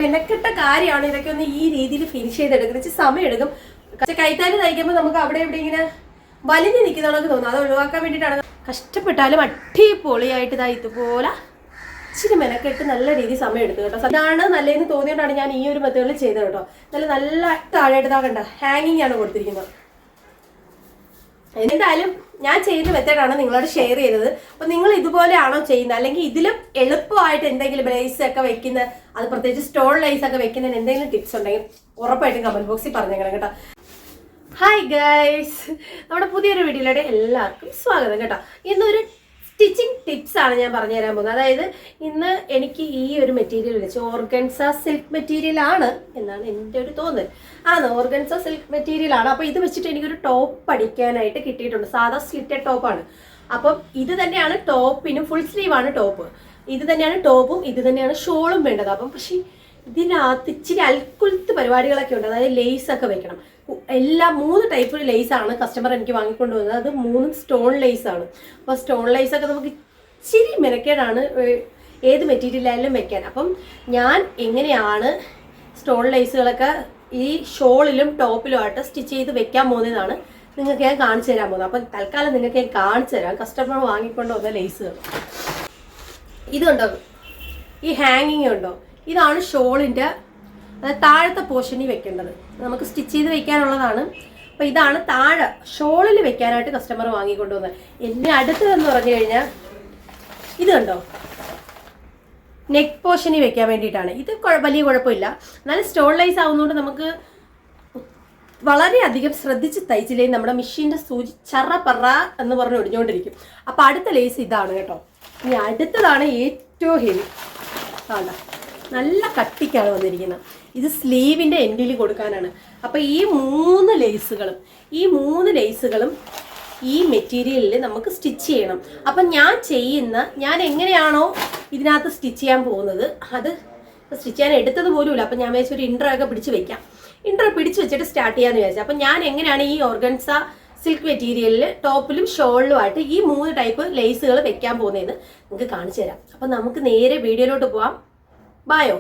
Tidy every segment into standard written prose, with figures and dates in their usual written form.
മെനക്കെട്ട കാര്യമാണ് ഇതൊക്കെ ഒന്ന് ഈ രീതിയിൽ ഫിനിഷ് ചെയ്തെടുക്കുന്നത്. സമയം എടുക്കും. കൈത്താലി തയ്ക്കുമ്പോൾ നമുക്ക് അവിടെ ഇവിടെ ഇങ്ങനെ വലിഞ്ഞു നിൽക്കുന്നതാണെന്ന് തോന്നുന്നു. അത് ഒഴിവാക്കാൻ വേണ്ടിയിട്ടാണ്. കഷ്ടപ്പെട്ടാലും അടിപൊളിയായിട്ട് ഇതാ ഇതുപോലെ ഇച്ചിരി മെനക്കെട്ട് നല്ല രീതിയിൽ സമയം എടുത്തു കേട്ടോ. ഇതാണ് നല്ലതെന്ന് തോന്നിയോണ്ടാണ് ഞാൻ ഈ ഒരു മെത്തേഡിൽ ചെയ്തത് കേട്ടോ. നല്ല താഴെയായിട്ട് ഇതാ കണ്ട ഹാങ്ങിങ് ആണ് കൊടുത്തിരിക്കുന്നത്. എന്തായാലും ഞാൻ ചെയ്യുന്ന മെത്തേഡാണ് നിങ്ങളോട് ഷെയർ ചെയ്തത്. അപ്പൊ നിങ്ങൾ ഇതുപോലെയാണോ ചെയ്യുന്നത്, അല്ലെങ്കിൽ ഇതിലും എളുപ്പമായിട്ട് എന്തെങ്കിലും ലേസ് ഒക്കെ വെക്കുന്ന, അത് പ്രത്യേകിച്ച് സ്റ്റോൺ ലേസ് ഒക്കെ വെക്കുന്നതിന് എന്തെങ്കിലും ടിപ്സ് ഉണ്ടെങ്കിൽ ഉറപ്പായിട്ടും കമന്റ് ബോക്സിൽ പറഞ്ഞേക്കണം കേട്ടോ. ഹായ് ഗൈസ്, നമ്മുടെ പുതിയൊരു വീഡിയോയിലൂടെ എല്ലാവർക്കും സ്വാഗതം കേട്ടോ. ഇന്നൊരു സ്റ്റിച്ചിങ് ടിപ്സ് ആണ് ഞാൻ പറഞ്ഞു തരാൻ പോകുന്നത്. അതായത് ഇന്ന് എനിക്ക് ഈ ഒരു മെറ്റീരിയൽ വെച്ച് ഓർഗൻസ സിൽക്ക് മെറ്റീരിയൽ ആണ് എന്നാണ് എൻ്റെ ഒരു തോന്നൽ. ഓർഗൻസ സിൽക്ക് മെറ്റീരിയൽ ആണ്. അപ്പോൾ ഇത് വെച്ചിട്ട് എനിക്കൊരു ടോപ്പ് അടിക്കാനായിട്ട് കിട്ടിയിട്ടുണ്ട്. സാധാ സ്ലിറ്റഡ് ടോപ്പാണ്. അപ്പം ഇത് തന്നെയാണ് ടോപ്പിനും, ഫുൾ സ്ലീവ് ആണ് ടോപ്പ്. ഇത് തന്നെയാണ് ടോപ്പും ഇത് തന്നെയാണ് ഷോളും വേണ്ടത്. അപ്പം പക്ഷേ ഇതിനകത്ത് ഇച്ചിരി അൽക്കുലത്ത് പരിപാടികളൊക്കെ ഉണ്ട്. അതായത് ലേസ് ഒക്കെ വെക്കണം. എല്ലാം 3 ടൈപ്പ് ലേസ് ആണ് കസ്റ്റമർ എനിക്ക് വാങ്ങിക്കൊണ്ട് വന്നത്. അത് 3 സ്റ്റോൺ ലേസ് ആണ്. അപ്പോൾ സ്റ്റോൺ ലേസ് ഒക്കെ നമുക്ക് ഇച്ചിരി മെനക്കേടാണ് ഏത് മെറ്റീരിയലായാലും വെക്കാൻ. അപ്പം ഞാൻ എങ്ങനെയാണ് സ്റ്റോൺ ലേസുകളൊക്കെ ഈ ഷോളിലും ടോപ്പിലുമായിട്ട് സ്റ്റിച്ച് ചെയ്ത് വെക്കാൻ പോകുന്നതാണ് നിങ്ങൾക്ക് ഞാൻ കാണിച്ചു തരാൻ പോകുന്നത്. അപ്പം തൽക്കാലം നിങ്ങൾക്ക് ഞാൻ കാണിച്ചു തരാം കസ്റ്റമർ വാങ്ങിക്കൊണ്ട് വന്ന ലേസുകൾ. ഇതുണ്ടോ, ഈ ഹാങ്ങിങ് ഉണ്ടോ, ഇതാണ് ഷോളിൻ്റെ താഴത്തെ പോർഷനിൽ വെക്കേണ്ടത്. നമുക്ക് സ്റ്റിച്ച് ചെയ്ത് വെക്കാനുള്ളതാണ്. അപ്പോൾ ഇതാണ് താഴെ ഷോളിൽ വെക്കാനായിട്ട് കസ്റ്റമർ വാങ്ങിക്കൊണ്ടുവന്നത്. എന്നെ അടുത്തതെന്ന് പറഞ്ഞു കഴിഞ്ഞാൽ ഇത് കണ്ടോ, നെക്ക് പോർഷനിൽ വെക്കാൻ വേണ്ടിയിട്ടാണ്. ഇത് വലിയ കുഴപ്പമില്ല. എന്നാലും സ്റ്റോൺ ലൈസ് ആവുന്നതുകൊണ്ട് നമുക്ക് വളരെയധികം ശ്രദ്ധിച്ച് തയ്ച്ചില്ലെങ്കിൽ നമ്മുടെ മെഷീൻ്റെ സൂചി ചറ പറ എന്ന് പറഞ്ഞ് ഒടിഞ്ഞുകൊണ്ടിരിക്കും. അപ്പോൾ അടുത്ത ലേസ് ഇതാണ് കേട്ടോ. ഇനി അടുത്തതാണ് ഏറ്റവും ഹെവി. ആണ്ട നല്ല കട്ടിക്കാണ് വന്നിരിക്കുന്നത്. ഇത് സ്ലീവിൻ്റെ എൻഡിൽ കൊടുക്കാനാണ്. അപ്പോൾ ഈ 3 ലേസുകളും ഈ മെറ്റീരിയലിൽ നമുക്ക് സ്റ്റിച്ച് ചെയ്യണം. അപ്പം ഞാൻ എങ്ങനെയാണോ ഇതിനകത്ത് സ്റ്റിച്ച് ചെയ്യാൻ പോകുന്നത്, അത് സ്റ്റിച്ച് ചെയ്യാൻ എടുത്തത് പോലുമില്ല. അപ്പം ഞാൻ വിചാരിച്ചു ഒരു ഇൻട്രോ ഒക്കെ പിടിച്ച് വെക്കാം. ഇൻട്രോ പിടിച്ച് വെച്ചിട്ട് സ്റ്റാർട്ട് ചെയ്യാമെന്ന് വിചാരിച്ചു. അപ്പം ഞാൻ എങ്ങനെയാണ് ഈ ഓർഗൻസ സിൽക്ക് മെറ്റീരിയലിൽ ടോപ്പിലും ഷോളിലുമായിട്ട് ഈ 3 ടൈപ്പ് ലേസുകൾ വെക്കാൻ പോകുന്നതെന്ന് നിങ്ങൾക്ക് കാണിച്ചു തരാം. അപ്പം നമുക്ക് നേരെ വീഡിയോയിലോട്ട് പോവാം. ബായോ.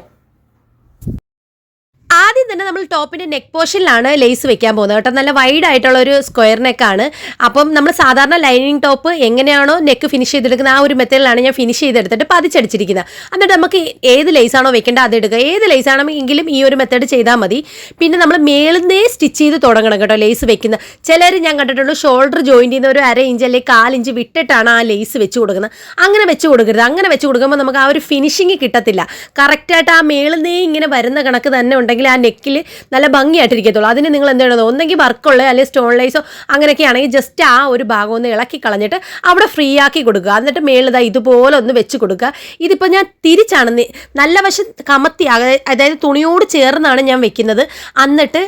ആദ്യം തന്നെ നമ്മൾ ടോപ്പിൻ്റെ നെക്ക് പോർഷനിലാണ് ലേസ് വെക്കാൻ പോകുന്നത് കേട്ടോ. നല്ല വൈഡ് ആയിട്ടുള്ള ഒരു സ്ക്വയർ നെക്കാണ്. അപ്പം നമ്മൾ സാധാരണ ലൈനിങ് ടോപ്പ് എങ്ങനെയാണോ നെക്ക് ഫിനിഷ് ചെയ്തെടുക്കുന്നത് ആ ഒരു മെത്തേഡിലാണ് ഞാൻ ഫിനിഷ് ചെയ്തെടുത്തിട്ട് പതിച്ചടിച്ചിരിക്കുന്നത്. എന്നിട്ട് നമുക്ക് ഏത് ലേസാണോ വെക്കേണ്ടത് അതെടുക്കുക. ഏത് ലേസാണെങ്കിലും ഈ ഒരു മെത്തേഡ് ചെയ്താൽ മതി. പിന്നെ നമ്മൾ മേളിന്നേ സ്റ്റിച്ച് ചെയ്ത് തുടങ്ങണം കേട്ടോ ലേസ് വെക്കുന്ന. ചിലർ ഞാൻ കണ്ടിട്ടുള്ളൂ ഷോൾഡർ ജോയിൻ്റ് ചെയ്യുന്ന ഒരു 1/2 ഇഞ്ച് അല്ലെങ്കിൽ 1/4 ഇഞ്ച് വിട്ടിട്ടാണ് ആ ലേസ് വെച്ച് കൊടുക്കുന്നത്. അങ്ങനെ വെച്ച് കൊടുക്കരുത്. അങ്ങനെ വെച്ച് കൊടുക്കുമ്പോൾ നമുക്ക് ആ ഒരു ഫിനിഷിങ് കിട്ടത്തില്ല. കറക്റ്റായിട്ട് ആ മേളിന്നേ ഇങ്ങനെ വരുന്ന കണക്ക് തന്നെ ഉണ്ടെങ്കിൽ ആ നെക്കിൽ നല്ല ഭംഗിയായിട്ടിരിക്കത്തുള്ളൂ. അതിന് നിങ്ങൾ എന്ത് ചെയ്യണത്, ഒന്നെങ്കിൽ വർക്കുള്ള അല്ലെങ്കിൽ സ്റ്റോൺ ലൈസോ അങ്ങനെയൊക്കെ ആണെങ്കിൽ ജസ്റ്റ് ആ ഒരു ഭാഗം ഒന്ന് ഇളക്കി കളഞ്ഞിട്ട് അവിടെ ഫ്രീ ആക്കി കൊടുക്കുക. എന്നിട്ട് മേളിതാ ഇതുപോലെ ഒന്ന് വെച്ച് കൊടുക്കുക. ഇതിപ്പോൾ ഞാൻ തിരിച്ചാണ് നല്ല വശം കമത്തി, അതായത് തുണിയോട് ചേർന്നാണ് ഞാൻ വെക്കുന്നത്. എന്നിട്ട്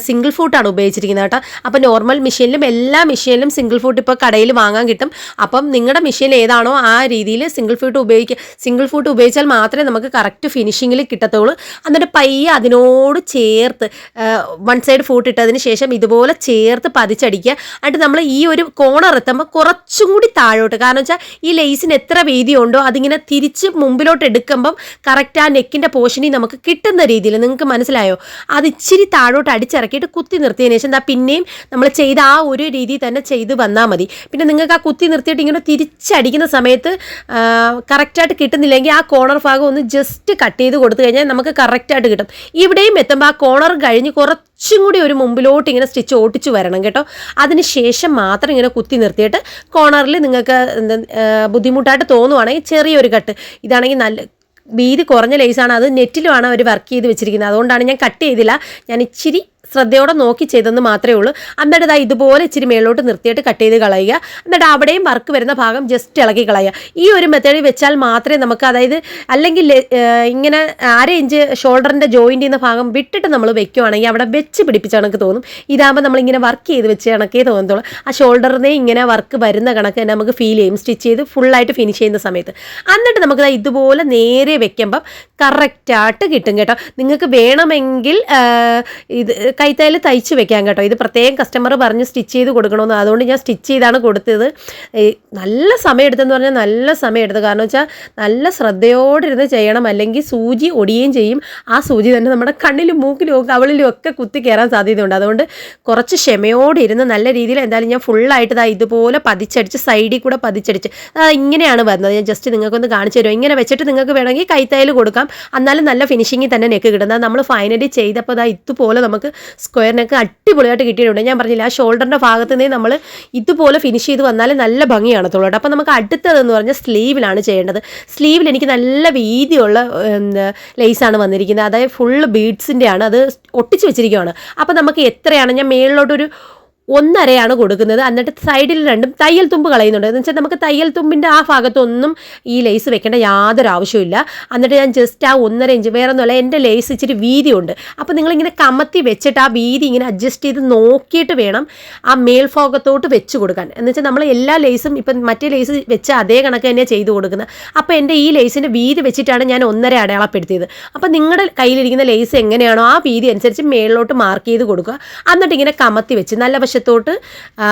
സിംഗിൾ ഫൂട്ടാണ് ഉപയോഗിച്ചിരിക്കുന്നത് കേട്ടോ. അപ്പോൾ നോർമൽ മെഷീനിലും എല്ലാ മെഷീനിലും സിംഗിൾ ഫൂട്ട് ഇപ്പോൾ കടയിൽ വാങ്ങാൻ കിട്ടും. അപ്പം നിങ്ങളുടെ മെഷീൻ ഏതാണോ ആ രീതിയിൽ സിംഗിൾ ഫൂട്ട് ഉപയോഗിച്ചാൽ മാത്രമേ നമുക്ക് കറക്റ്റ് ഫിനിഷിങ്ങിൽ കിട്ടത്തുള്ളൂ. എന്നിട്ട് പയ്യെ അതിനോട് ചേർത്ത് 1 സൈഡ് ഫൂട്ട് ഇട്ടതിന് ശേഷം ഇതുപോലെ ചേർത്ത് പതിച്ചടിക്കുക. എന്നിട്ട് നമ്മൾ ഈ ഒരു കോണർ എത്തുമ്പോൾ കുറച്ചും കൂടി താഴോട്ട്, കാരണം വെച്ചാൽ ഈ ലേസിന് എത്ര വീതി ഉണ്ടോ അതിങ്ങനെ തിരിച്ച് മുമ്പിലോട്ട് എടുക്കുമ്പം കറക്റ്റ് ആ നെക്കിൻ്റെ പോർഷനിൽ നമുക്ക് കിട്ടുന്ന രീതിയിൽ, നിങ്ങൾക്ക് മനസ്സിലായോ, അത് ഇച്ചിരി താഴോട്ട് അടിച്ചിറക്കിയിട്ട് കുത്തി നിർത്തിയതിന് ശേഷം പിന്നെയും നമ്മൾ ചെയ്ത ആ ഒരു രീതി തന്നെ ചെയ്ത് വന്നാൽ മതി. പിന്നെ നിങ്ങൾക്ക് ആ കുത്തി നിർത്തിയിട്ട് ഇങ്ങനെ തിരിച്ചടിക്കുന്ന സമയത്ത് കറക്റ്റായിട്ട് കിട്ടുന്നില്ലെങ്കിൽ ആ കോണർ ഭാഗം ഒന്ന് ജസ്റ്റ് കട്ട് ചെയ്ത് കൊടുത്തു കഴിഞ്ഞാൽ നമുക്ക് കറക്റ്റായിട്ട് കിട്ടും. ഇവിടെയും എത്തുമ്പോൾ ആ കോണർ കഴിഞ്ഞ് കുറച്ചും കൂടി ഒരു മുമ്പിലോട്ട് ഇങ്ങനെ സ്റ്റിച്ച് ഓട്ടിച്ച് വരണം കേട്ടോ. അതിന് ശേഷം മാത്രം ഇങ്ങനെ കുത്തി നിർത്തിയിട്ട് കോണറിൽ നിങ്ങൾക്ക് ബുദ്ധിമുട്ടായിട്ട് തോന്നുവാണെങ്കിൽ ചെറിയൊരു കട്ട്, ഇതാണെങ്കിൽ നല്ല വീതി കുറഞ്ഞ ലേസാണ്, അത് നെറ്റിലുമാണ് അവർ വർക്ക് ചെയ്ത് വെച്ചിരിക്കുന്നത്. അതുകൊണ്ടാണ് ഞാൻ കട്ട് ചെയ്തില്ല. ഞാൻ ഇച്ചിരി ശ്രദ്ധയോടെ നോക്കി ചെയ്തെന്ന് മാത്രമേ ഉള്ളൂ. എന്നിട്ട് ഇതാ ഇതുപോലെ ഇച്ചിരി മേളിലോട്ട് നിർത്തിയിട്ട് കട്ട് ചെയ്ത് കളയുക. എന്നിട്ട് അവിടെയും വർക്ക് വരുന്ന ഭാഗം ജസ്റ്റ് ഇളക്കി കളയുക. ഈ ഒരു മെത്തേഡിൽ വെച്ചാൽ മാത്രമേ നമുക്ക്, അതായത് അല്ലെങ്കിൽ ഇങ്ങനെ 1/2 ഇഞ്ച് ഷോൾഡറിൻ്റെ ജോയിൻ്റ് ചെയ്യുന്ന ഭാഗം വിട്ടിട്ട് നമ്മൾ വെക്കുവാണെങ്കിൽ അവിടെ വെച്ച് പിടിപ്പിച്ച കണക്ക് തോന്നും. ഇതാകുമ്പോൾ നമ്മളിങ്ങനെ വർക്ക് ചെയ്ത് വെച്ച് കണക്കേ തോന്നത്തുള്ളൂ. ആ ഷോൾഡറിനെ ഇങ്ങനെ വർക്ക് വരുന്ന കണക്ക് തന്നെ നമുക്ക് ഫീൽ ചെയ്യും സ്റ്റിച്ച് ചെയ്ത് ഫുള്ളായിട്ട് ഫിനിഷ് ചെയ്യുന്ന സമയത്ത്. എന്നിട്ട് നമുക്ക് ഇതുപോലെ നേരെ വെക്കുമ്പം കറക്റ്റായിട്ട് കിട്ടും കേട്ടോ. നിങ്ങൾക്ക് വേണമെങ്കിൽ ഇത് കൈത്തയ്യൽ തയ്ച്ച് വെക്കാം കേട്ടോ. ഇത് പ്രത്യേകം കസ്റ്റമർ പറഞ്ഞ് സ്റ്റിച്ച് ചെയ്ത് കൊടുക്കണമെന്ന്, അതുകൊണ്ട് ഞാൻ സ്റ്റിച്ച് ചെയ്താണ് കൊടുത്തത്. നല്ല സമയം എടുത്തെന്ന് പറഞ്ഞാൽ നല്ല സമയം എടുത്തു. കാരണം വെച്ചാൽ നല്ല ശ്രദ്ധയോടെ ഇരുന്ന് ചെയ്യണം, അല്ലെങ്കിൽ സൂചി ഒടിയുകയും ചെയ്യും. ആ സൂചി തന്നെ നമ്മുടെ കണ്ണിലും മൂക്കിലും കവളിലും ഒക്കെ കുത്തി കയറാൻ സാധ്യതയുണ്ട്. അതുകൊണ്ട് കുറച്ച് ക്ഷമയോടെ ഇരുന്ന് നല്ല രീതിയിൽ എന്തായാലും ഞാൻ ഫുള്ളായിട്ട് ഇതുപോലെ പതിച്ചടിച്ച് സൈഡിൽ കൂടെ പതിച്ചടിച്ച് ഇങ്ങനെയാണ് വരുന്നത്. ഞാൻ ജസ്റ്റ് നിങ്ങൾക്കൊന്ന് കാണിച്ചു തരുമോ. ഇങ്ങനെ വെച്ചിട്ട് നിങ്ങൾക്ക് വേണമെങ്കിൽ കൈത്തയ്യൽ കൊടുക്കാം, എന്നാലും നല്ല ഫിനിഷിങ്ങിൽ തന്നെ നെക്ക് കിട്ടുന്നത്. നമ്മൾ ഫൈനലി ചെയ്തപ്പോൾ ഇതുപോലെ നമുക്ക് സ്ക്വയർ നെക്ക് അടിപൊളിയായിട്ട് കിട്ടിയിട്ടുണ്ട്. ഞാൻ പറഞ്ഞില്ല, ആ ഷോൾഡറിൻ്റെ ഭാഗത്ത് നിന്ന് നമ്മൾ ഇതുപോലെ ഫിനിഷ് ചെയ്ത് വന്നാൽ നല്ല ഭംഗിയാണ് തോളോട്ട്. അപ്പോൾ നമുക്ക് അടുത്തതെന്ന് പറഞ്ഞാൽ സ്ലീവിലാണ് ചെയ്യേണ്ടത്. സ്ലീവിൽ എനിക്ക് നല്ല വീതിയുള്ള ലേസാണ് വന്നിരിക്കുന്നത്, അതായത് ഫുള്ള് ബീഡ്സിൻ്റെ ആണ്, അത് ഒട്ടിച്ച് വെച്ചിരിക്കുകയാണ്. അപ്പോൾ നമുക്ക് എത്രയാണ്, ഞാൻ മേളിലോട്ടൊരു 1.5 കൊടുക്കുന്നത്. എന്നിട്ട് സൈഡിൽ 2 തയ്യൽ തുമ്പ് കളയുന്നുണ്ട്. എന്ന് വെച്ചാൽ നമുക്ക് തയ്യൽ തുമ്പിൻ്റെ ആ ഭാഗത്തൊന്നും ഈ ലേസ് വെക്കേണ്ട യാതൊരു ആവശ്യമില്ല. എന്നിട്ട് ഞാൻ ജസ്റ്റ് ആ 1.5 ഇഞ്ച്, വേറെ ഒന്നുമല്ല, എൻ്റെ ലേസ് ഇച്ചിരി വീതിയുണ്ട്. അപ്പോൾ നിങ്ങളിങ്ങനെ കമത്തി വെച്ചിട്ട് ആ വീതി ഇങ്ങനെ അഡ്ജസ്റ്റ് ചെയ്ത് നോക്കിയിട്ട് വേണം ആ മേൽഭാഗത്തോട്ട് വെച്ച് കൊടുക്കാൻ. എന്ന് വെച്ചാൽ നമ്മൾ എല്ലാ ലേസും ഇപ്പം മറ്റേ ലേസ് വെച്ച അതേ കണക്ക് തന്നെ ചെയ്ത് കൊടുക്കുന്നത്. അപ്പോൾ എൻ്റെ ഈ ലേസിൻ്റെ വീതി വെച്ചിട്ടാണ് ഞാൻ 1.5 അടയാളപ്പെടുത്തിയത്. അപ്പോൾ നിങ്ങളുടെ കയ്യിലിരിക്കുന്ന ലേസ് എങ്ങനെയാണോ ആ വീതി അനുസരിച്ച് മേളിലോട്ട് മാർക്ക് ചെയ്ത് കൊടുക്കുക. എന്നിട്ട് ഇങ്ങനെ കമത്തി വെച്ച് നല്ല വശത്തോട്ട്,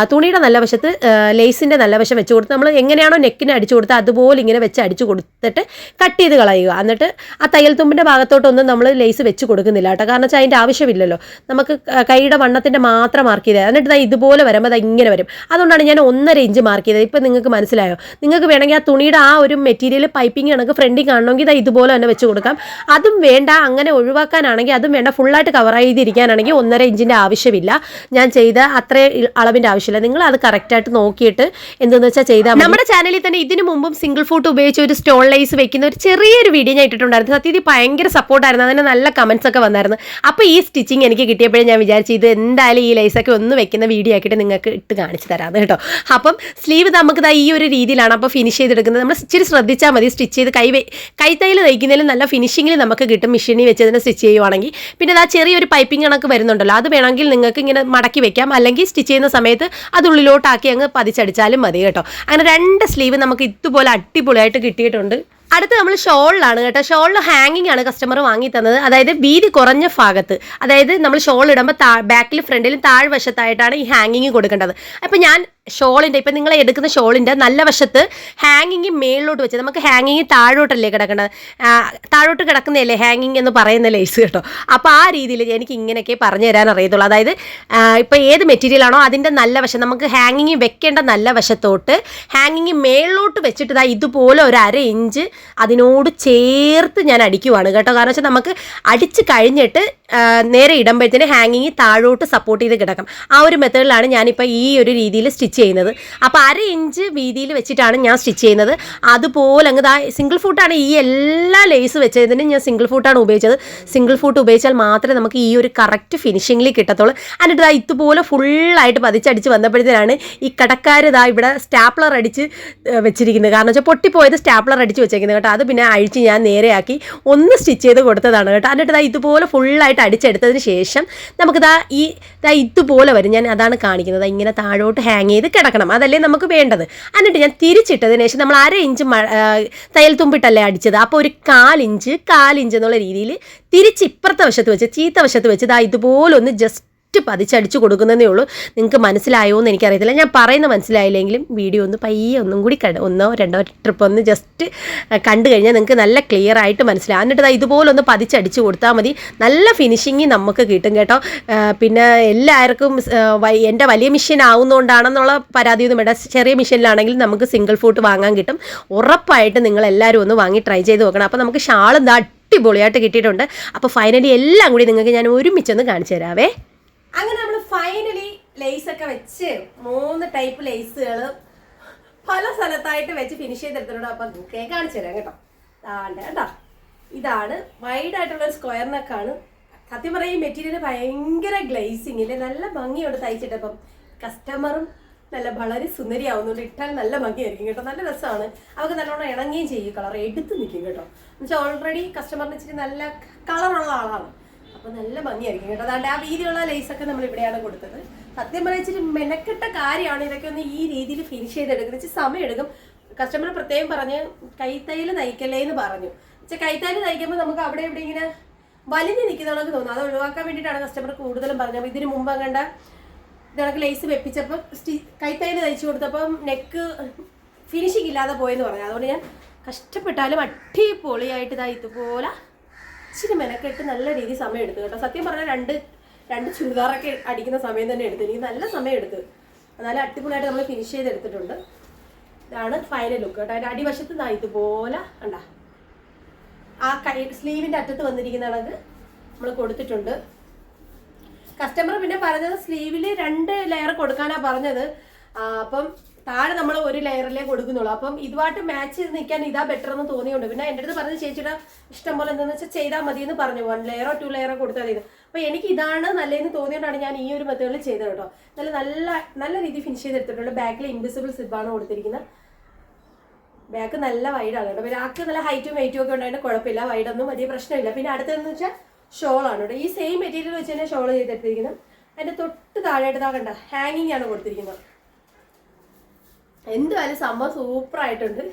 തുണിയുടെ നല്ല വശത്ത് ലേസിൻ്റെ നല്ല വശം വെച്ച് കൊടുത്ത് നമ്മൾ എങ്ങനെയാണോ നെക്കിന് അടിച്ചു കൊടുത്ത് അതുപോലെ ഇങ്ങനെ വെച്ച് അടിച്ചു കൊടുത്തിട്ട് കട്ട് ചെയ്ത് കളയുക. എന്നിട്ട് ആ തയ്യൽ തുമ്പിൻ്റെ ഭാഗത്തോട്ടൊന്നും നമ്മൾ ലേസ് വെച്ച് കൊടുക്കുന്നില്ല കേട്ടോ. കാരണം വെച്ചാൽ അതിൻ്റെ ആവശ്യമില്ലല്ലോ, നമുക്ക് കൈയുടെ വണ്ണത്തിൻ്റെ മാത്രം മാർക്ക് ചെയ്തത്. എന്നിട്ട് ഇതുപോലെ വരുമ്പോൾ ഇങ്ങനെ വരും. അതുകൊണ്ടാണ് ഞാൻ 1.5 ഇഞ്ച് മാർക്ക് ചെയ്തത്. ഇപ്പം നിങ്ങൾക്ക് മനസ്സിലായോ? നിങ്ങൾക്ക് വേണമെങ്കിൽ ആ തുണിയുടെ ആ ഒരു മെറ്റീരിയൽ പൈപ്പിംഗ് കണക്ക് ഫ്രണ്ടിൽ കാണണമെങ്കിൽ ഇതുപോലെ തന്നെ വെച്ച് കൊടുക്കാം. അതും വേണ്ട, അങ്ങനെ ഒഴിവാക്കാനാണെങ്കിൽ അതും വേണ്ട, ഫുള്ളായിട്ട് കവർ ചെയ്തിരിക്കാനാണെങ്കിൽ 1.5 ഇഞ്ചിൻ്റെ ആവശ്യമില്ല. ഞാൻ ചെയ്ത അത്രയും അളവിൻ്റെ ആവശ്യമില്ല. നിങ്ങൾ അത് കറക്റ്റായിട്ട് നോക്കിയിട്ട് എന്തെന്ന് വെച്ചാൽ ചെയ്താൽ. നമ്മുടെ ചാനലിൽ തന്നെ ഇതിനു മുമ്പും സിംഗിൾ ഫൂട്ട് ഉപയോഗിച്ച് ഒരു സ്റ്റോൺ ലേസ് വെക്കുന്ന ഒരു ചെറിയൊരു വീഡിയോ ഞാൻ ഇട്ടിട്ടുണ്ടായിരുന്നു. സത്യത്തിൽ ഭയങ്കര സപ്പോർട്ടായിരുന്നു, അതിന് നല്ല കമൻസ് ഒക്കെ വന്നായിരുന്നു. അപ്പോൾ ഈ സ്റ്റിച്ചിങ് എനിക്ക് കിട്ടിയപ്പോഴും ഞാൻ വിചാരിച്ചു ഇത് എന്തായാലും ഈ ലേസൊക്കെ ഒന്ന് വെക്കുന്ന വീഡിയോ ആക്കിയിട്ട് നിങ്ങൾക്ക് ഇട്ട് കാണിച്ചു തരാം കേട്ടോ. അപ്പം സ്ലീവ് നമുക്ക് ഈ ഒരു രീതിയിലാണ് അപ്പോൾ ഫിനിഷ് ചെയ്തെടുക്കുന്നത്. നമ്മൾ ഇച്ചിരി ശ്രദ്ധിച്ചാൽ മതി. സ്റ്റിച്ച് ചെയ്ത് കൈത്തയ്യൽ തയ്ക്കുന്നതിലും നല്ല ഫിനിഷിങ്ങിൽ നമുക്ക് കിട്ടും മെഷീനിൽ വെച്ച് തന്നെ സ്റ്റിച്ച് ചെയ്യുവാണെങ്കിൽ. പിന്നെ ആ ചെറിയൊരു പൈപ്പിംഗ് കണക്ക് വരുന്നുണ്ടല്ലോ, അത് വേണമെങ്കിൽ നിങ്ങൾക്ക് ഇങ്ങനെ മടക്കി വെക്കാം, അല്ലെങ്കിൽ സ്റ്റിച്ച് ചെയ്യുന്ന സമയത്ത് അത് ഉള്ളിലോട്ടാക്കി അങ്ങ് പതിച്ചടിച്ചാലും മതി കേട്ടോ. അങ്ങനെ 2 സ്ലീവ് നമുക്ക് ഇതുപോലെ അടിപൊളിയായിട്ട് കിട്ടിയിട്ടുണ്ട്. അടുത്ത് നമ്മൾ ഷോളിലാണ് കേട്ടോ. ഷോളിൽ ഹാങ്ങിങ് ആണ് കസ്റ്റമർ വാങ്ങി തന്നത്. അതായത് വീതി കുറഞ്ഞ ഭാഗത്ത്, അതായത് നമ്മൾ ഷോൾ ഇടുമ്പോൾ ബാക്കിലും ഫ്രണ്ടിലും താഴ്വശത്തായിട്ടാണ് ഈ ഹാങ്ങിങ് കൊടുക്കേണ്ടത്. അപ്പം ഞാൻ ഷോളിൻ്റെ, ഇപ്പം നിങ്ങൾ എടുക്കുന്ന ഷോളിൻ്റെ നല്ല വശത്ത് ഹാങ്ങിങ് മേളിലോട്ട് വെച്ച്, നമുക്ക് ഹാങ്ങിങ് താഴോട്ടല്ലേ കിടക്കേണ്ടത്, താഴോട്ട് കിടക്കുന്നതല്ലേ ഹാങ്ങിങ് എന്ന് പറയുന്ന ലേസ് കേട്ടോ. അപ്പോൾ ആ രീതിയിൽ എനിക്ക് ഇങ്ങനെയൊക്കെ പറഞ്ഞു തരാൻ അറിയത്തുള്ളൂ. അതായത് ഇപ്പോൾ ഏത് മെറ്റീരിയലാണോ അതിൻ്റെ നല്ല വശം, നമുക്ക് ഹാങ്ങിങ് വെക്കേണ്ട നല്ല വശത്തോട്ട് ഹാങ്ങിങ് മേളിലോട്ട് വെച്ചിട്ട് ഇതുപോലെ ഒരു 1/2 ഇഞ്ച് അതിനോട് ചേർത്ത് ഞാൻ അടിക്കുവാണ് കേട്ടോ. കാരണം വെച്ചാൽ നമുക്ക് അടിച്ച് കഴിഞ്ഞിട്ട് നേരെ ഇടുമ്പോഴത്തേന് ഹാങ്ങിങ് താഴോട്ട് സപ്പോർട്ട് ചെയ്ത് കിടക്കും. ആ ഒരു മെത്തേഡിലാണ് ഞാനിപ്പോൾ ഈ ഒരു രീതിയിൽ സ്റ്റിച്ച് ചെയ്യുന്നത്. അപ്പോൾ 1/2 ഇഞ്ച് വീതിയിൽ വെച്ചിട്ടാണ് ഞാൻ സ്റ്റിച്ച് ചെയ്യുന്നത്. അതുപോലെ അങ്ങ് സിംഗിൾ ഫൂട്ടാണ് ഈ എല്ലാ ലേസ് വെച്ചതിന് ഞാൻ സിംഗിൾ ഫൂട്ടാണ് ഉപയോഗിച്ചത്. സിംഗിൾ ഫൂട്ട് ഉപയോഗിച്ചാൽ മാത്രമേ നമുക്ക് ഈ ഒരു കറക്റ്റ് ഫിനിഷിങ്ങിൽ കിട്ടത്തുള്ളൂ. എന്നിട്ട് ഇതുപോലെ ഫുള്ളായിട്ട് പതിച്ചടിച്ച് വന്നപ്പോഴത്തേനാണ് ഈ കടക്കാർ ഇവിടെ സ്റ്റാപ്ലർ അടിച്ച് വെച്ചിരിക്കുന്നത്. കാരണം വെച്ചാൽ പൊട്ടിപ്പോയത് സ്റ്റാപ്ലർ അടിച്ച് വെച്ചേക്കുന്നത് കേട്ടോ. അത് പിന്നെ അഴിച്ച് ഞാൻ നേരെയാക്കി ഒന്ന് സ്റ്റിച്ച് ചെയ്ത് കൊടുത്തതാണ് കേട്ടോ. എന്നിട്ട് ഇതുപോലെ ഫുള്ളായിട്ട് അടിച്ചെടുത്തതിന് ശേഷം നമുക്ക് ഇതുപോലെ വരും. ഞാൻ അതാണ് കാണിക്കുന്നത്. ഇങ്ങനെ താഴോട്ട് ഹാങ് ചെയ്ത് കിടക്കണം, അതല്ലേ നമുക്ക് വേണ്ടത്. എന്നിട്ട് ഞാൻ തിരിച്ചിട്ടതിന് ശേഷം നമ്മൾ 1/2 ഇഞ്ച് തയ്യൽ തുമ്പിട്ടല്ലേ അടിച്ചത്, അപ്പോൾ ഒരു 1/4 ഇഞ്ച് എന്നുള്ള രീതിയിൽ തിരിച്ച് ഇപ്പുറത്തെ വശത്ത് വെച്ച്, ചീത്ത വശത്ത് വെച്ച് ഇതുപോലെ ഒന്ന് ജസ്റ്റ് പതിച്ചടിച്ച് കൊടുക്കുന്നതേ ഉള്ളൂ. നിങ്ങൾക്ക് മനസ്സിലായോ എന്ന് എനിക്കറിയത്തില്ല. ഞാൻ പറയുന്നത് മനസ്സിലായില്ലെങ്കിലും വീഡിയോ ഒന്ന് പയ്യെ ഒന്നും കൂടി 1 2 ട്രിപ്പ് ഒന്ന് ജസ്റ്റ് കണ്ടു കഴിഞ്ഞാൽ നിങ്ങൾക്ക് നല്ല ക്ലിയർ ആയിട്ട് മനസ്സിലാവും. എന്നിട്ട് ഇതുപോലെ ഒന്ന് പതിച്ചടിച്ച് കൊടുത്താൽ മതി. നല്ല ഫിനിഷിങ് നമുക്ക് കിട്ടും കേട്ടോ. പിന്നെ എല്ലാവർക്കും എൻ്റെ വലിയ മെഷീൻ ആവുന്നതുകൊണ്ടാണെന്നുള്ള പരാതിയൊന്നും വേണ്ട. ചെറിയ മെഷീനിലാണെങ്കിൽ നമുക്ക് സിംഗിൾ ഫൂട്ട് വാങ്ങാൻ കിട്ടും. ഉറപ്പായിട്ട് നിങ്ങൾ എല്ലാവരും ഒന്ന് വാങ്ങി ട്രൈ ചെയ്ത് നോക്കണം. അപ്പോൾ നമുക്ക് ഷാളും അടിപൊളിയായിട്ട് കിട്ടിയിട്ടുണ്ട്. അപ്പോൾ ഫൈനലി എല്ലാം കൂടി നിങ്ങൾക്ക് ഞാൻ ഒരുമിച്ചൊന്ന് കാണിച്ചു തരാവേ. അങ്ങനെ നമ്മൾ ഫൈനലി ലേസൊക്കെ വെച്ച് 3 ടൈപ്പ് ലേസുകൾ പല സ്ഥലത്തായിട്ട് വെച്ച് ഫിനിഷ് ചെയ്തെടുത്തിട്ടുണ്ട്. അപ്പം നിങ്ങൾക്ക് കാണിച്ചു തരാം കേട്ടോ. കേട്ടോ, ഇതാണ് വൈഡായിട്ടുള്ളൊരു സ്ക്വയർ നെക്കാണ്. സത്യം പറയുക ഈ മെറ്റീരിയൽ ഭയങ്കര ഗ്ലേസിങ് ഇല്ലേ, നല്ല ഭംഗിയോട് തയ്ച്ചിട്ടപ്പം കസ്റ്റമറും നല്ല വളരെ സുന്ദരിയാവുന്നുണ്ട്. ഇട്ടാൽ നല്ല ഭംഗിയായിരിക്കും കേട്ടോ. നല്ല രസമാണ്, അവർക്ക് നല്ലോണം ഇണങ്ങുകയും ചെയ്യും. കളർ എടുത്ത് നിൽക്കും കേട്ടോ. എന്നുവെച്ചാൽ ഓൾറെഡി കസ്റ്റമറിന് ഇച്ചിരി നല്ല കളറുള്ള ആളാണ്, അപ്പോൾ നല്ല ഭംഗിയായിരിക്കും കേട്ടോ. അതാണ്ട് ആ വീതിയുള്ള ലേസൊക്കെ നമ്മൾ ഇവിടെയാണ് കൊടുത്തത്. സത്യം പറഞ്ഞാൽ ഇച്ചിരി മെനക്കെട്ട കാര്യമാണ് ഇതൊക്കെ ഒന്ന് ഈ രീതിയിൽ ഫിനിഷ് ചെയ്തെടുക്കുന്നത്. ഇച്ചിരി സമയം എടുക്കും. കസ്റ്റമർ പ്രത്യേകം പറഞ്ഞ് കൈത്തയ്യൽ തയ്ക്കല്ലേ എന്ന് പറഞ്ഞു. കൈത്തയ്യൽ തയ്ക്കുമ്പോൾ നമുക്ക് അവിടെ ഇവിടെ ഇങ്ങനെ വലിഞ്ഞ് നിൽക്കുന്നതാണെന്ന് തോന്നുന്നു. അത് ഒഴിവാക്കാൻ വേണ്ടിയിട്ടാണ് കസ്റ്റമർ കൂടുതലും പറഞ്ഞത്. അപ്പോൾ ഇതിന് മുമ്പ് കണ്ട ഇതണക്ക് ലേസ് വെപ്പിച്ചപ്പം കൈത്തൈല് തയ്ച്ചു കൊടുത്തപ്പം നെക്ക് ഫിനിഷിങ് ഇല്ലാതെ പോയെന്ന് പറഞ്ഞു. അതുകൊണ്ട് ഞാൻ കഷ്ടപ്പെട്ടാലും അടിപൊളിയായിട്ട് ഇതാ ഇതുപോലെ ഇച്ചിരി മെനക്കെട്ട് നല്ല രീതിയിൽ സമയം എടുത്തു കേട്ടോ. സത്യം പറഞ്ഞാൽ രണ്ട് ചുരിദാറൊക്കെ അടിക്കുന്ന സമയം തന്നെ എടുത്തു. എനിക്ക് നല്ല സമയം എടുത്തു. എന്നാലും അടിപൊളിയായിട്ട് നമ്മൾ ഫിനിഷ് ചെയ്തെടുത്തിട്ടുണ്ട്. ഇതാണ് ഫൈനൽ ലുക്ക് കേട്ടോ. അതിൻ്റെ അടിവശത്ത് ഇതാ ഇതുപോലെ കണ്ട ആ സ്ലീവിൻ്റെ അറ്റത്ത് വന്നിരിക്കുന്നതാണത് നമ്മൾ കൊടുത്തിട്ടുണ്ട്. കസ്റ്റമർ പിന്നെ പറഞ്ഞത് സ്ലീവിൽ 2 ലെയർ കൊടുക്കാനാണ് പറഞ്ഞത്. അപ്പം താഴെ നമ്മൾ ഒരു ലെയറിലേ കൊടുക്കുന്നുള്ളൂ. അപ്പം ഇതുമായിട്ട് മാച്ച് ചെയ്ത് നിൽക്കാൻ ഇതാ ബെറ്റർ എന്ന് തോന്നിയുണ്ട്. പിന്നെ എൻ്റെ അടുത്ത് പറഞ്ഞത് ചേച്ചിയുടെ ഇഷ്ടം പോലെ എന്താണെന്ന് വെച്ചാൽ ചെയ്താൽ മതി എന്ന് പറഞ്ഞു. 1 ലെയറോ 2 ലെയറോ കൊടുത്താൽ മതി. അപ്പോൾ എനിക്ക് ഇതാണ് നല്ലതെന്ന് തോന്നിയോണ്ടാണ് ഞാൻ ഈ ഒരു മെത്തേഡിൽ ചെയ്തത് കേട്ടോ. നല്ല രീതിയിൽ ഫിനിഷ് ചെയ്തെടുത്തിട്ടുണ്ട്. ബാക്കിൽ ഇൻവിസിബിൾ സിബാണ് കൊടുത്തിരിക്കുന്നത്. ബാക്ക് നല്ല വൈഡാണ് കേട്ടോ. പിന്നെ ആൾക്ക് നല്ല ഹൈറ്റും വെയിറ്റും ഒക്കെ ഉണ്ടായിട്ട് കുഴപ്പമില്ല. വൈഡൊന്നും വലിയ പ്രശ്നമില്ല. പിന്നെ അടുത്തതെന്ന് വെച്ചാൽ ഷോളാണ് കേട്ടോ. ഈ സെയിം മെറ്റീരിയൽ വെച്ച് തന്നെ ഷോൾ ചെയ്തെടുത്തിരിക്കുന്നത്. അതിൻ്റെ തൊട്ട് താഴെയായിട്ട് ഇതാ കണ്ട ഹാങ്ങിങ് ആണ് കൊടുത്തിരിക്കുന്നത്. എന്തായാലും സംഭവം സൂപ്പറായിട്ടുണ്ട്.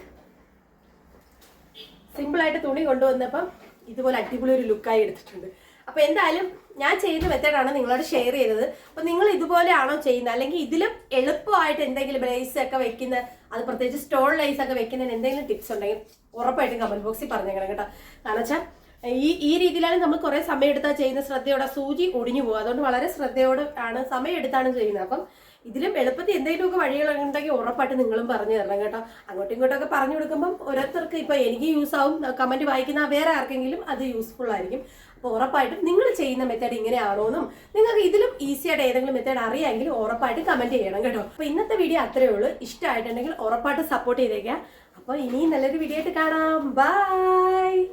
സിമ്പിളായിട്ട് തുണി കൊണ്ടുവന്നപ്പം ഇതുപോലെ അടിപൊളി ഒരു ലുക്കായി എടുത്തിട്ടുണ്ട്. അപ്പോൾ എന്തായാലും ഞാൻ ചെയ്യുന്ന മെത്തേഡാണ് നിങ്ങളോട് ഷെയർ ചെയ്തത്. അപ്പോൾ നിങ്ങൾ ഇതുപോലെയാണോ ചെയ്യുന്നത്, അല്ലെങ്കിൽ ഇതിലും എളുപ്പമായിട്ട് എന്തെങ്കിലും ലേസ് ഒക്കെ വെക്കുന്ന, അത് പ്രത്യേകിച്ച് സ്റ്റോൺ ലേസ് ഒക്കെ വെക്കുന്നതിന് എന്തെങ്കിലും ടിപ്സ് ഉണ്ടെങ്കിൽ ഉറപ്പായിട്ടും കമന്റ് ബോക്സിൽ പറഞ്ഞേക്കണം കേട്ടോ. കാരണം വെച്ചാൽ ഈ രീതിയിലാണ് നമ്മൾ കുറേ സമയം എടുത്താൽ ചെയ്യുന്ന, ശ്രദ്ധയോടെ സൂചി ഒടിഞ്ഞു പോകും. അതുകൊണ്ട് വളരെ ശ്രദ്ധയോട് ആണ് സമയം എടുത്താണ് ചെയ്യുന്നത്. അപ്പം ഇതിലും എളുപ്പത്തിൽ എന്തെങ്കിലുമൊക്കെ വഴികളുണ്ടെങ്കിൽ ഉറപ്പായിട്ട് നിങ്ങളും പറഞ്ഞു തരണം കേട്ടോ. അങ്ങോട്ടും ഇങ്ങോട്ടൊക്കെ പറഞ്ഞു കൊടുക്കുമ്പം ഓരോരുത്തർക്ക് ഇപ്പോൾ എനിക്ക് യൂസ് ആവും, കമന്റ് വായിക്കുന്ന വേറെ ആർക്കെങ്കിലും അത് യൂസ്ഫുൾ ആയിരിക്കും. അപ്പോൾ ഉറപ്പായിട്ടും നിങ്ങൾ ചെയ്യുന്ന മെത്തേഡ് ഇങ്ങനെയാണോന്നും നിങ്ങൾക്ക് ഇതിലും ഈസിയായിട്ട് ഏതെങ്കിലും മെത്തേഡ് അറിയാമെങ്കിൽ ഉറപ്പായിട്ട് കമന്റ് ചെയ്യണം കേട്ടോ. അപ്പോൾ ഇന്നത്തെ വീഡിയോ അത്രയേ ഉള്ളൂ. ഇഷ്ടമായിട്ടുണ്ടെങ്കിൽ ഉറപ്പായിട്ട് സപ്പോർട്ട് ചെയ്തേക്കാം. അപ്പോൾ ഇനിയും നല്ലൊരു വീഡിയോ ആയിട്ട് കാണാം. ബൈ.